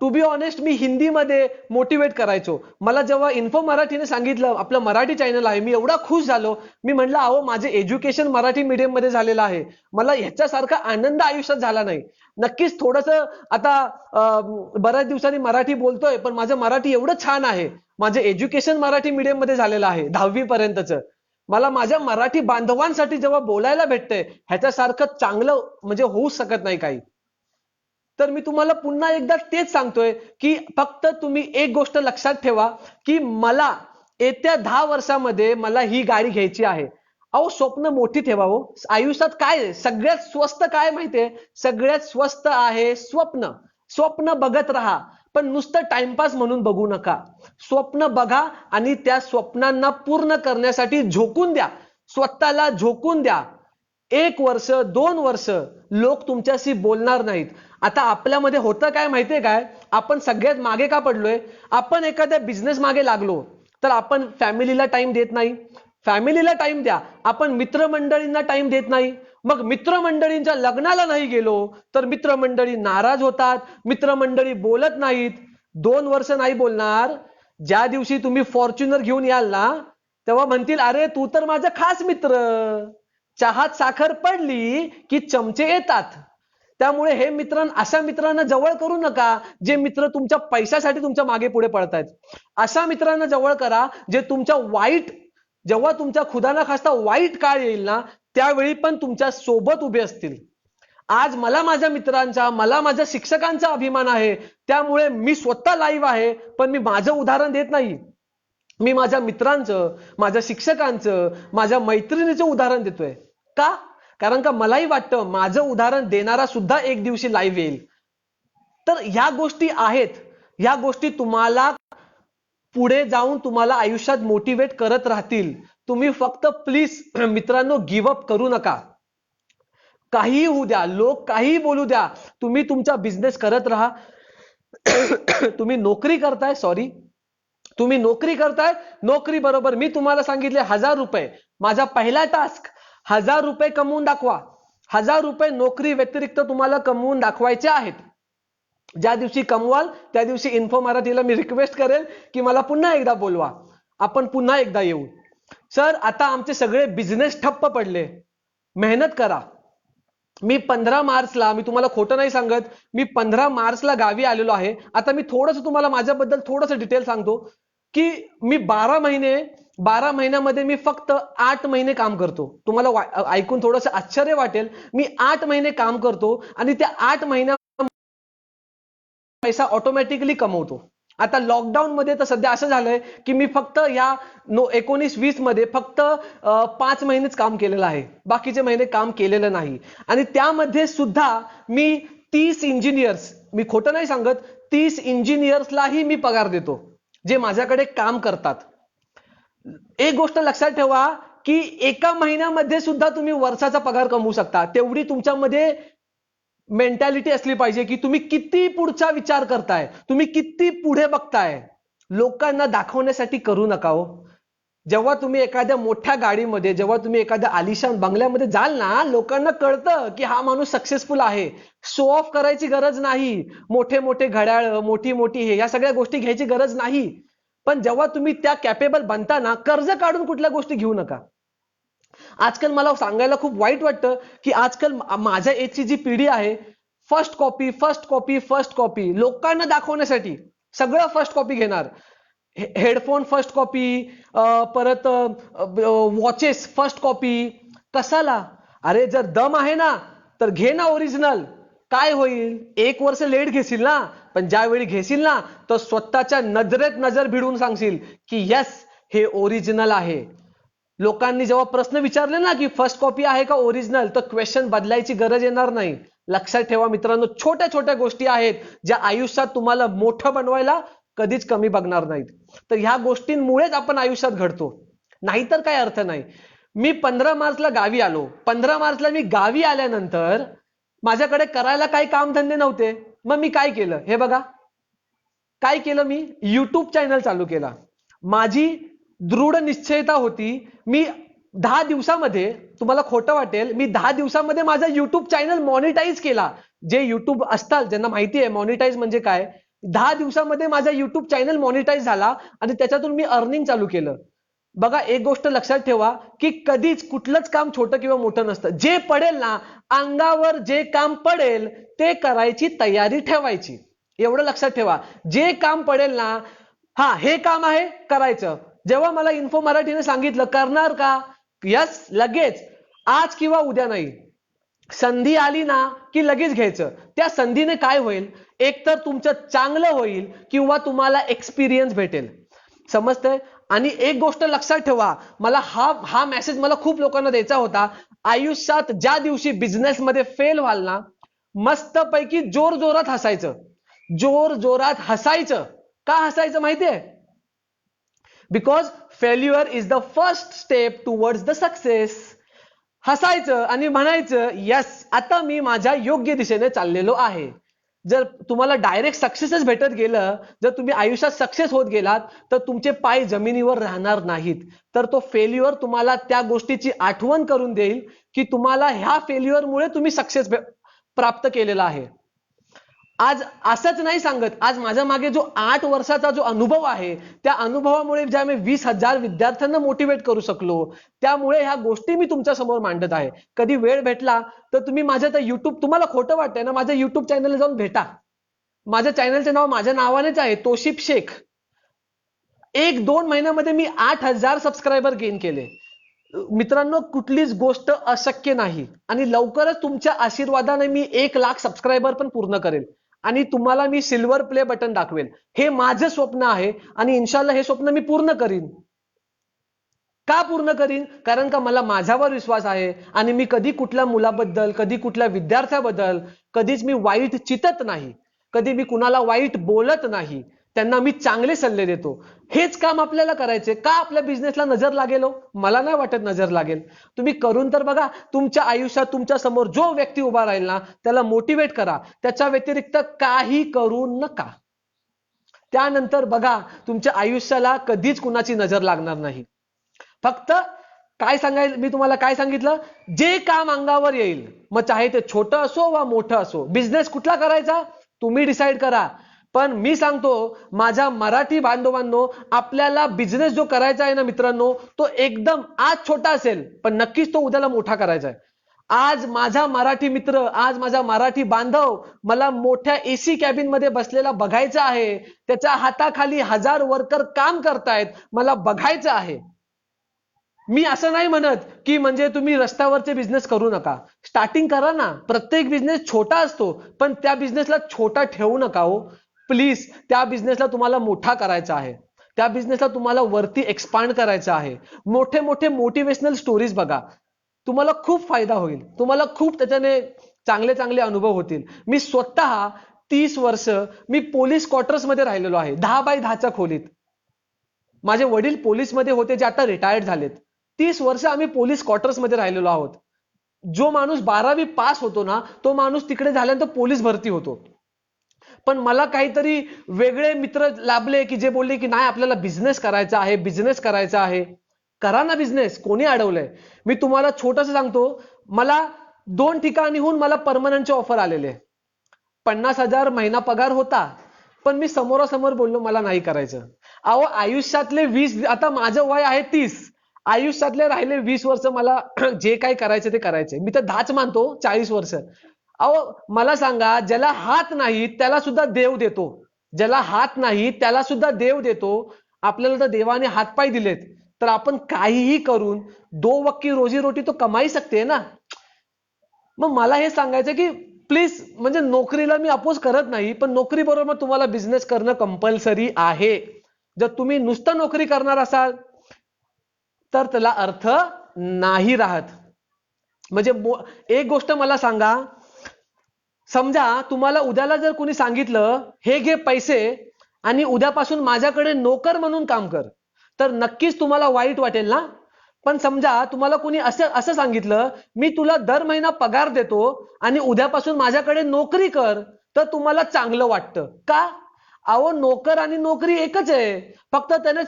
टू बी ऑनेस्ट मी हिंदीमध्ये मोटिवेट करायचो. मला जेव्हा इन्फो मराठीने सांगितलं आपलं मराठी चॅनल आहे, मी एवढा खुश झालो. मी म्हटलं अहो माझे एज्युकेशन मराठी मीडियम मध्ये झालेलं आहे, मला ह्याच्यासारखा आनंद आयुष्यात झाला नाही. नक्कीच थोडंसं आता बऱ्याच दिवसांनी मराठी बोलतोय, पण माझं मराठी एवढं छान आहे. माझं एज्युकेशन मराठी मीडियम मध्ये झालेलं आहे 10वी पर्यंतचं. मला माझ्या मराठी बांधवांसाठी जेव्हा बोलायला भेटतंय ह्याच्यासारखं चांगलं म्हणजे होऊच शकत नाही काही. तर मी तुम्हाला पुन्हा एकदा तेच सांगतोय की फक्त तुम्ही एक गोष्ट लक्षात ठेवा की मला येत्या 10 वर्षामध्ये मला ही गाडी घ्यायची आहे. अहो स्वप्न मोठी ठेवा हो. आयुष्यात काय सगळ्यात स्वस्त काय माहितीये, सगळ्यात स्वस्त आहे स्वप्न. स्वप्न बघत राहा, पण नुसतं टाइमपास म्हणून बघू नका. स्वप्न बघा आणि त्या स्वप्नांना पूर्ण करण्यासाठी झोकून द्या, स्वतःला झोकून द्या. 1 वर्ष 2 वर्ष लोक तुमच्याशी बोलणार नाहीत. आता आपल्यामध्ये होतं काय माहितीये काय, आपण सगळ्यात मागे का पडलोय, आपण एखाद्या बिझनेस मागे लागलो तर आपण फॅमिलीला टाइम देत नाही. फॅमिलीला टाइम द्या, आपण मित्रमंडळींना टाइम देत नाही. मग मित्रमंडळींच्या लग्नाला नाही गेलो तर मित्रमंडळी नाराज होतात, मित्रमंडळी बोलत नाहीत. 2 वर्ष नाही बोलणार. ज्या दिवशी तुम्ही फॉर्च्युनर घेऊन याल ना तेव्हा म्हणतील अरे तू तर माझा खास मित्र. चहात साखर पडली की चमचे येतात. त्यामुळे हे अशा मित्रांना जवळ करू नका जे मित्र तुमच्या पैशासाठी तुमच्या मागे पुढे पळतायत. अशा मित्रांना जवळ करा जे तुमच्या जेव्हा तुमच्या खुदा ना खास्ता वाईट काळ येईल ना त्यावेळी पण तुमच्या सोबत उभे असतील. आज मला माझ्या मित्रांचा, मला माझ्या शिक्षकांचा अभिमान आहे. त्यामुळे मी स्वतः लाईव्ह आहे, पण मी माझं उदाहरण देत नाही. मी माझ्या मित्रांचं, माझ्या शिक्षकांचं, माझ्या मैत्रिणीचं उदाहरण देतोय. का? कारण का मलाही वाटतं माझं उदाहरण देणारा सुद्धा एक दिवशी लाईव्ह येईल. तर ह्या गोष्टी आहेत, ह्या गोष्टी तुम्हाला पुढे जाऊन तुम्हाला आयुष्यात मोटिवेट करत राहतील. तुम्ही फक्त प्लीज मित्रांनो गिव्ह अप करू नका. काही होऊ द्या, लोक काही बोलू द्या, तुम्ही तुमचा बिझनेस करत राहा. तुम्ही नोकरी करताय, तुम्ही नोकरी करताय, नोकरी बरोबर मी तुम्हाला सांगितले 1000 रुपये. माझा पहिला टास्क 1000 रुपये कमवून दाखवा. 1000 रुपये नोकरी व्यतिरिक्त तुम्हाला कमवून दाखवायचे आहेत. ज्या दिवशी कमवाल त्या दिवशी इन्फो मराठीला मी रिक्वेस्ट करेल की मला पुन्हा एकदा बोलवा, आपण पुन्हा एकदा येऊ. सर आता आमचे सगळे बिझनेस ठप्प पडले, मेहनत करा. मी 15 मार्चला, मी तुम्हाला खोटं नाही सांगत, मी 15 मार्चला गावी आलेलो आहे. आता मी थोडंसं तुम्हाला माझ्याबद्दल थोडंसं डिटेल सांगतो की मी 12 महिन्यामध्ये मी फक्त 8 महिने काम करतो. तुम्हाला ऐकून थोडंसं आश्चर्य वाटेल, मी 8 महिने काम करतो आणि त्या 8 महिन्यात पैसा ऑटोमॅटिकली कमवतो. आता लॉकडाऊन मध्ये तर सध्या असं झालंय की मी फक्त या 19-20 मध्ये फक्त 5 महिनेच काम केलेलं आहे, बाकीचे महिने काम केलेलं नाही. आणि त्यामध्ये सुद्धा मी 30 इंजिनियर्स, मी खोटं नाही सांगत, 30 इंजिनियर्सलाही मी पगार देतो जे माझ्याकडे काम करतात. एक गोष्ट लक्षात ठेवा की एका महिन्यामध्ये सुद्धा तुम्ही वर्षाचा पगार कमवू शकता. तेवढी तुमच्यामध्ये मेंटॅलिटी असली पाहिजे की तुम्ही किती पुढचा विचार करताय, तुम्ही किती पुढे बघताय. लोकांना दाखवण्यासाठी करू नका हो. जेव्हा तुम्ही एखाद्या मोठ्या गाडीमध्ये, जेव्हा तुम्ही एखाद्या आलिशान बंगल्यामध्ये जाल ना, लोकांना कळतं की हा माणूस सक्सेसफुल आहे. शो ऑफ करायची गरज नाही, मोठे मोठे घड्याळ, मोठी ह्या सगळ्या गोष्टी घ्यायची गरज नाही. पण जेव्हा तुम्ही त्या कॅपेबल बनता ना, कर्ज काढून कुठल्या गोष्टी घेऊ नका. आजकाल मला सांगायला खूप वाईट वाटतं की आजकाल माझ्या एजची जी पिढी आहे, फर्स्ट कॉपी लोकांना दाखवण्यासाठी सगळं फर्स्ट कॉपी घेणार. हेडफोन फर्स्ट कॉपी, परत वॉचेस फर्स्ट कॉपी. कसाला? अरे जर दम आहे ना तर घे ना ओरिजिनल. काय होईल, 1 वर्ष लेट घेशील ना, पण ज्यावेळी घेशील ना तर स्वतःच्या नजरेत नजर भिडून सांगशील की यस, हे ओरिजिनल आहे. लोकांनी जेव्हा प्रश्न विचारले ना की फर्स्ट कॉपी आहे का ओरिजिनल, तर क्वेश्चन बदलायची गरज येणार नाही. लक्षात ठेवा मित्रांनो, छोट्या छोट्या गोष्टी आहेत ज्या आयुष्यात तुम्हाला मोठं बनवायला कधीच कमी बघणार नाहीत. तर ह्या गोष्टींमुळेच आपण आयुष्यात घडतो, नाहीतर काय अर्थ नाही. मी 15 मार्चला गावी आलो. 15 मार्चला मी गावी आल्यानंतर माझ्याकडे करायला काही कामधंदे नव्हते. मग मी काय केलं हे बघा. काय केलं, मी युट्यूब चॅनल चालू केला. माझी दृढ निश्चयता होती, मी 10 दिवसामध्ये, तुम्हाला खोटं वाटेल, मी 10 दिवसामध्ये माझा युट्यूब चॅनल मॉनिटाईज केला. जे युट्यूब असतात ज्यांना माहिती आहे मॉनिटाईज म्हणजे काय, 10 दिवसामध्ये माझा युट्यूब चॅनल मॉनिटाईज झाला आणि त्याच्यातून मी अर्निंग चालू केलं. बघा, एक गोष्ट लक्षात ठेवा की कधीच कुठलंच काम छोटं किंवा मोठं नसतं. जे पडेल ना, अंगावर जे काम पडेल ते करायची तयारी ठेवायची. एवढं लक्षात ठेवा. जे काम पडेल ना, हा हे काम आहे करायचं. जेव्हा मला इन्फो मराठीने सांगितलं करणार का, यस, लगेच, आज किंवा उद्या नाही. संधी आली ना की लगेच घ्यायचं. त्या संधीने काय होईल, एकतर तुमचं चांगलं होईल किंवा तुम्हाला एक्सपिरियन्स भेटेल. समजतंय? आणि एक गोष्ट लक्षात ठेवा, मला हा मेसेज मला खूप लोकांना द्यायचा होता. आयुष्यात ज्या दिवशी बिझनेस मध्ये फेल व्हाल ना, मस्तपैकी जोर जोरात हसायचं. जोर जोरात हसायचं. का हसायचं माहितीये? Because failure is the first step towards the success. हसायचं आणि म्हणायचं यस, आता मी माझ्या योग्य दिशेने चाललेलो आहे. जर तुम्हाला डायरेक्ट सक्सेसच भेटत गेलं, जर तुम्ही आयुष्यात सक्सेस होत गेलात, तर तुमचे पाय जमिनीवर राहणार नाहीत. तर तो फेल्युअर तुम्हाला त्या गोष्टीची आठवण करून देईल की तुम्हाला ह्या फेल्युअरमुळे तुम्ही सक्सेस प्राप्त केलेला आहे. आज असंच नाही सांगत, आज माझ्या मागे जो 8 वर्षाचा जो अनुभव आहे, त्या अनुभवामुळे ज्या मी 20,000 विद्यार्थ्यांना मोटिवेट करू शकलो, त्यामुळे ह्या गोष्टी मी तुमच्या समोर मांडत आहे. कधी वेळ भेटला तर तुम्ही माझ्या त्या युट्यूब, तुम्हाला खोटं वाटतंय ना, माझ्या युट्यूब चॅनलला जाऊन भेटा. माझ्या चॅनलचे नाव माझ्या नावानेच आहे, तोशिफ शेख. 1-2 महिन्यामध्ये मी 8,000 सबस्क्रायबर गेन केले. मित्रांनो, कुठलीच गोष्ट अशक्य नाही आणि लवकरच तुमच्या आशीर्वादाने मी 1,00,000 सबस्क्रायबर पण पूर्ण करेल आणि तुम्हाला मी सिल्वर प्ले बटन दाखवेल. हे माझं स्वप्न आहे आणि इन्शाल्लाह हे स्वप्न मी पूर्ण करीन. का पूर्ण करीन? कारण का मला माझ्यावर विश्वास आहे आणि मी कधी कुठल्या मुलाबद्दल, कधी कुठल्या विद्यार्थ्याबद्दल कधीच मी वाईट चितत नाही. कधी मी कुणाला वाईट बोलत नाही. त्यांना मी चांगले सल्ले देतो. हेच काम आपल्याला करायचे. का आपल्या बिझनेसला नजर लागेल हो? मला नाही वाटत नजर लागेल. तुम्ही करून तर बघा. तुमच्या आयुष्यात तुमच्या समोर जो व्यक्ती उभा राहील ना, त्याला मोटिवेट करा. त्याच्या व्यतिरिक्त काही करू नका. त्यानंतर बघा, तुमच्या आयुष्याला कधीच कुणाची नजर लागणार नाही. फक्त काय सांगायचं, मी तुम्हाला काय सांगितलं, जे काम अंगावर येईल, मग चाहे ते छोटं असो वा मोठं असो, बिझनेस कुठला करायचा तुम्ही डिसाईड करा. पण मी सांगतो माझ्या मराठी बांधवांनो, आपल्याला बिझनेस जो करायचा आहे ना मित्रांनो, तो एकदम आज छोटा असेल पण नक्कीच तो उद्याला मोठा करायचा आहे. आज माझा मराठी मित्र, आज माझा मराठी बांधव मला मोठ्या एसी कॅबिन मध्ये बसलेला बघायचा आहे. त्याच्या हाताखाली 1000 वर्कर काम करतायत, मला बघायचं आहे. मी असं नाही म्हणत की म्हणजे तुम्ही रस्त्यावरचे बिझनेस करू नका. स्टार्टिंग करा ना. प्रत्येक बिझनेस छोटा असतो, पण त्या बिझनेसला छोटा ठेवू नका हो प्लीज. त्या बिझनेसला तुम्हाला मोठा करायचा आहे. त्या बिझनेसला तुम्हाला वरती एक्सपांड करायचं आहे. मोठे मोठे मोटिवेशनल स्टोरीज बघा, तुम्हाला खूप फायदा होईल. तुम्हाला खूप त्याच्याने चांगले चांगले अनुभव होतील. मी स्वतः 30 वर्ष मी पोलीस क्वार्टर्स मध्ये राहिलेलो आहे, 10 बाय 10च्या खोलीत. माझे वडील पोलीस मध्ये होते, जे आता रिटायर्ड झालेत. 30 वर्ष आम्ही पोलीस क्वार्टर्स मध्ये राहिलेलो आहोत. जो माणूस 12वी पास होतो ना, तो माणूस तिकडे झाल्यानंतर पोलीस भरती होतो. पण मला काहीतरी वेगळे मित्र लाभले की जे बोलले की नाही, आपल्याला बिझनेस करायचा आहे, बिझनेस करायचा आहे. करा ना बिझनेस, कोणी अडवलंय? मी तुम्हाला छोटंसं सांगतो, मला 2 ठिकाणीहून मला परमनंटचे ऑफर आलेले. 50,000 महिना पगार होता, पण मी समोरासमोर बोललो मला नाही करायचं. अहो, आयुष्यातले 20, आता माझं वय आहे 30, आयुष्यातले राहिले 20 वर्ष मला जे काही करायचं ते करायचंय. मी तर 10च मानतो, 40 वर्ष. अहो मला सांगा, ज्याला हात नाही त्याला सुद्धा देव देतो. ज्याला हात नाही त्याला सुद्धा देव देतो. आपल्याला तर देवाने हातपाय दिलेत, तर आपण काहीही करून दो वक्त की रोजी रोटी तो कमाई सकते ना. मग मला हे सांगायचं की प्लीज, म्हणजे नोकरीला मी अपोज करत नाही, पण नोकरी बरोबर तुम्हाला बिझनेस करणं कंपल्सरी आहे. जर तुम्ही नुसतं नोकरी करणार असाल तर त्याला अर्थ नाही राहत. म्हणजे एक गोष्ट मला सांगा, समजा तुम्हाला उद्याला जर कोणी सांगितलं हे घे पैसे आणि उद्यापासून माझ्याकडे नोकर म्हणून काम कर, तर नक्कीच तुम्हाला वाईट वाटेल ना. पण समजा तुम्हाला कोणी असं सांगितलं मी तुला दर महिना पगार देतो आणि उद्यापासून माझ्याकडे नोकरी कर, तर तुम्हाला चांगलं वाटतं का? अहो, नोकर आणि नोकरी एकच आहे, फक्त त्याने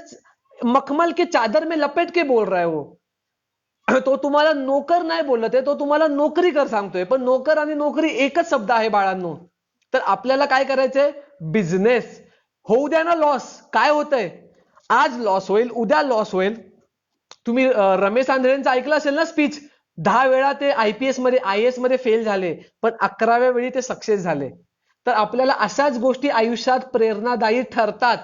मखमल के चादर में लपेट के बोल रहा है वो. तो तुम्हाला नोकर नाही बोलत आहे, तो तुम्हाला नोकरी कर सांगतोय. पण नोकर आणि नोकरी एकच शब्द आहे बाळांनो. तर आपल्याला काय करायचंय? बिझनेस. होऊ द्या ना लॉस. काय होतंय? आज लॉस होईल, उद्या लॉस होईल. तुम्ही रमेश आंधळेंचं ऐकलं असेल ना स्पीच, 10 वेळा ते IPS मध्ये IAS मध्ये फेल झाले, पण 11व्या वेळी ते सक्सेस झाले. तर आपल्याला अशाच गोष्टी आयुष्यात प्रेरणादायी ठरतात.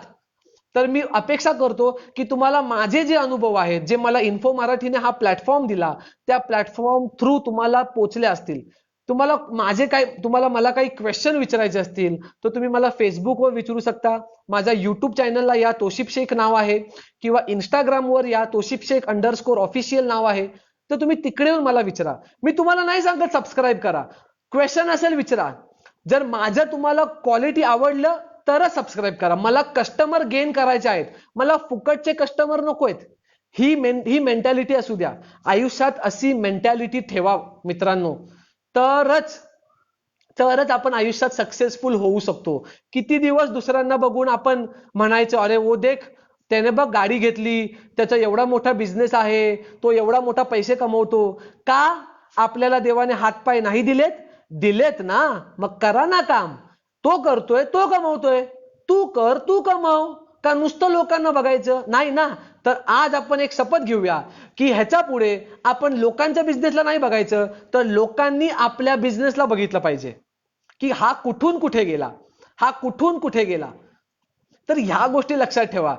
तर मी अपेक्षा करतो की तुम्हाला माझे जे अनुभव आहेत, जे मला इन्फो मराठीने हा प्लॅटफॉर्म दिला, त्या प्लॅटफॉर्म थ्रू तुम्हाला पोचले असतील. तुम्हाला मला काही क्वेश्चन विचारायचे असतील तर तुम्ही मला फेसबुकवर विचारू शकता. माझ्या युट्यूब चॅनलला या, तोशिफ शेख नाव आहे, किंवा इंस्टाग्रामवर या, तोशिफ शेख _ऑफिशियल नाव आहे. तर तुम्ही तिकडे येऊन मला विचारा. मी तुम्हाला नाही सांगत सबस्क्राईब करा, क्वेश्चन असेल विचारा. जर माझं तुम्हाला क्वालिटी आवडलं तरच सबस्क्राईब करा. मला कस्टमर गेन करायचे आहेत, मला फुकटचे कस्टमर नकोयत. ही मेंटॅलिटी असू द्या. आयुष्यात अशी मेंटॅलिटी ठेवा मित्रांनो, तरच आपण आयुष्यात सक्सेसफुल होऊ शकतो. किती दिवस दुसऱ्यांना बघून आपण म्हणायचं अरे वो देख, त्याने बघ गाडी घेतली, त्याचा एवढा मोठा बिझनेस आहे, तो एवढा मोठा पैसे कमवतो. का? आपल्याला देवाने हातपाय नाही दिलेत? दिलेत ना, मग करा ना काम. तो करतोय, तो कमवतोय, तू कर, तू कमाव. का नुसतं लोकांना बघायचं नाही ना. तर आज आपण एक शपथ घेऊया की ह्याच्या पुढे आपण लोकांच्या बिझनेसला नाही बघायचं, तर लोकांनी आपल्या बिझनेसला बघितलं पाहिजे की हा कुठून कुठे गेला, हा कुठून कुठे गेला. तर ह्या गोष्टी लक्षात ठेवा.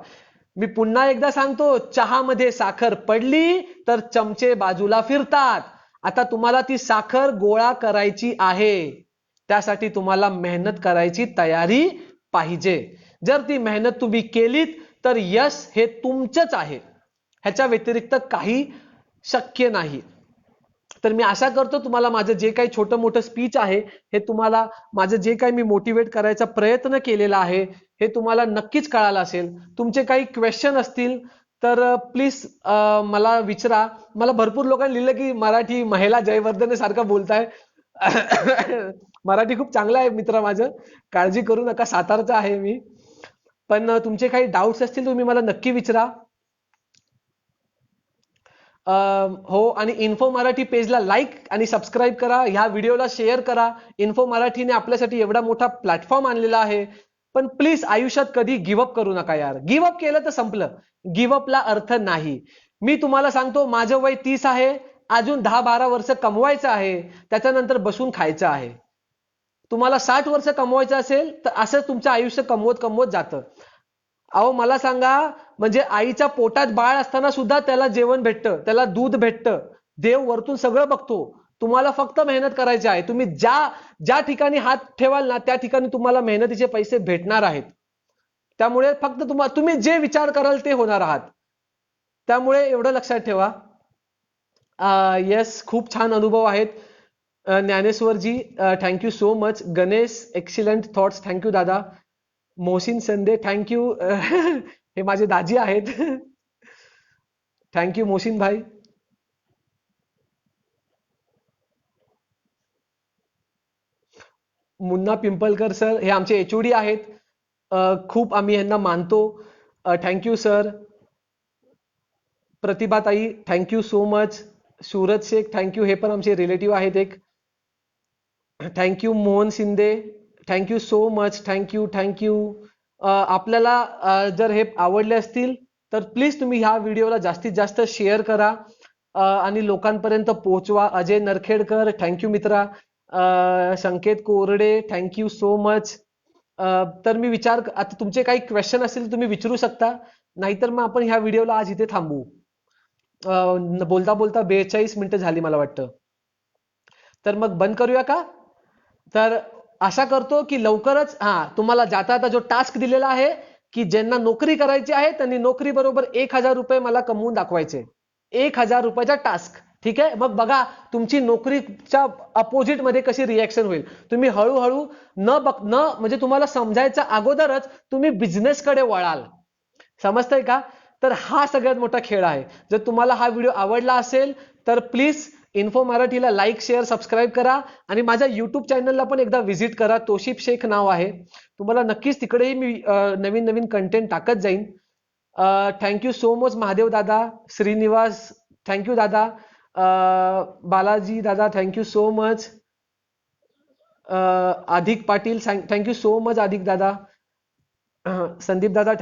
मी पुन्हा एकदा सांगतो, चहामध्ये साखर पडली तर चमचे बाजूला फिरतात. आता तुम्हाला ती साखर गोळा करायची आहे, त्यासाठी तुम्हाला मेहनत करायची तयारी पाहिजे. जर ती मेहनत तुम्ही केलीत तर यश हे तुमचंच आहे, ह्याच्या व्यतिरिक्त काही शक्य नाही. तर मी आशा करतो तुम्हाला माझं जे काही छोटं मोठं स्पीच आहे, हे तुम्हाला माझं जे काही मी मोटिवेट करायचा प्रयत्न केलेला आहे हे तुम्हाला नक्कीच कळालं असेल. तुमचे काही क्वेश्चन असतील तर प्लीज मला विचारा. मला भरपूर लोकांनी लिहिलं की मराठी महिला जयवर्धने सारखं बोलताय. मराठी खूप चांगलं आहे मित्र माझं, काळजी करू नका, सातारचा आहे मी. पण तुमचे काही डाऊट्स असतील तुम्ही मला नक्की विचारा. हो, आणि इन्फो मराठी पेजला लाईक आणि सबस्क्राईब करा, ह्या व्हिडिओला शेअर करा. इन्फो मराठीने आपल्यासाठी एवढा मोठा प्लॅटफॉर्म आणलेला आहे. पण प्लीज आयुष्यात कधी गिव्हअप करू नका यार. गिव्हअप केलं तर संपलं, गिव्हअपला अर्थ नाही. मी तुम्हाला सांगतो, माझं वय 30 आहे, अजून 10-12 वर्ष कमवायचं आहे, त्याच्यानंतर बसून खायचं आहे. तुम्हाला 60 वर्ष कमवायचं असेल तर असं तुमचं आयुष्य कमवत कमवत जातं. अहो मला सांगा, म्हणजे आईच्या पोटात बाळ असताना सुद्धा त्याला जेवण भेटतं, त्याला दूध भेटतं, देव वरतून सगळं बघतो. तुम्हाला फक्त मेहनत करायची आहे. तुम्ही ज्या ठिकाणी हात ठेवाल ना, त्या ठिकाणी तुम्हाला मेहनतीचे पैसे भेटणार आहेत. त्यामुळे फक्त तुम्ही जे विचार कराल ते होणार आहात. त्यामुळे एवढं लक्षात ठेवा. येस, खूप छान अनुभव आहेत. Dnyaneshwarji thank you so much. Ganesh excellent thoughts, thank you दादा. मोहसिन संदे थँक्यू. हे माझे दाजी आहेत. थँक्यू मोहसिन भाई. मुन्ना पिंपलकर सर हे आमचे HOD आहेत. खूप आम्ही यांना मानतो. Thank you sir. प्रतिभाताई thank you so much. Suraj Shaikh thank you, हे पण आमचे रिलेटिव्ह आहेत एक. Thank you Mohan Shinde, thank you so much. Thank you. आपल्याला जर हे आवडले असतील तर प्लीज तुम्ही ह्या व्हिडिओला जास्तीत जास्त शेअर करा आणि लोकांपर्यंत पोहोचवा. अजय नरखेडकर थँक्यू मित्रा. संकेत कोरडे थँक्यू सो मच. तर मी आता तुमचे काही क्वेश्चन असतील तुम्ही विचारू शकता. नाहीतर मग आपण ह्या व्हिडिओला आज इथे थांबू. बोलता बोलता 42 मिनिटं झाली मला वाटतं. तर मग बंद करूया का? तर आशा करतो की लवकरच तुम्हाला जाता जाता जो टास्क दिलेला आहे की ज्यांना नोकरी करायची आहे त्यांनी नोकरी बरोबर 1000 रुपये मला कमवून दाखवायचे. 1000 रुपयाचा टास्क. ठीक आहे. मग बघा तुमची नोकरीच्या अपोजिट मध्ये कशी रिएक्शन होईल. तुम्ही हळूहळू न म्हणजे तुम्हाला समजायच्या अगोदरच तुम्ही बिझनेस कडे वळाल. समजतंय का? तर हा सगळ्यात मोठा खेळ आहे. जर तुम्हाला हा व्हिडिओ आवडला असेल तर प्लीज इन्फो मराठीला लाईक शेअर सबस्क्राईब करा आणि माझ्या युट्यूब चॅनलला पण एकदा व्हिजिट करा. तोशिफ शेख नाव आहे. तुम्हाला नक्कीच तिकडेही मी नवीन नवीन कंटेंट टाकत जाईन. थँक्यू सो मच महादेव दादा, श्रीनिवास थँक्यू दादा, बालाजी दादा थँक्यू सो मच, अधिक पाटील थँक्यू सो मच अधिक दादा, संदीप दादा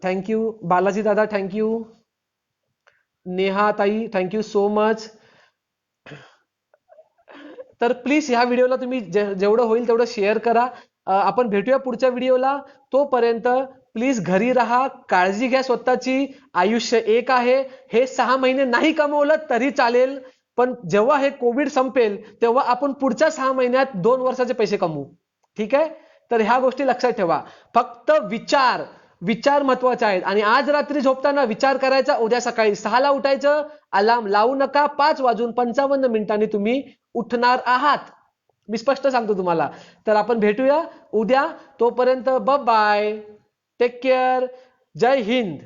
थँक्यू, बालाजी दादा थँक्यू, नेहा ताई थँक्यू सो मच. तर प्लीज ह्या व्हिडिओला तुम्ही जेवढं होईल तेवढं शेअर करा. आपण भेटूया पुढच्या व्हिडिओला. तोपर्यंत प्लीज घरी राहा, काळजी घ्या स्वतःची. आयुष्य एक आहे. हे 6 महिने नाही कमवलं तरी चालेल, पण जेव्हा हे कोविड संपेल तेव्हा आपण पुढच्या 6 महिन्यात 2 वर्षाचे पैसे कमवू. ठीक आहे. तर ह्या गोष्टी लक्षात ठेवा. फक्त विचार महत्वाचे आहेत. आणि आज रात्री झोपताना विचार करायचा, उद्या सकाळी 6 ला उठायचं. अलार्म लावू नका. 5:55 तुम्ही उठणार आहात. मी स्पष्ट सांगतो तुम्हाला. तर आपण भेटूया उद्या. तोपर्यंत बाय, टेक केअर, जय हिंद.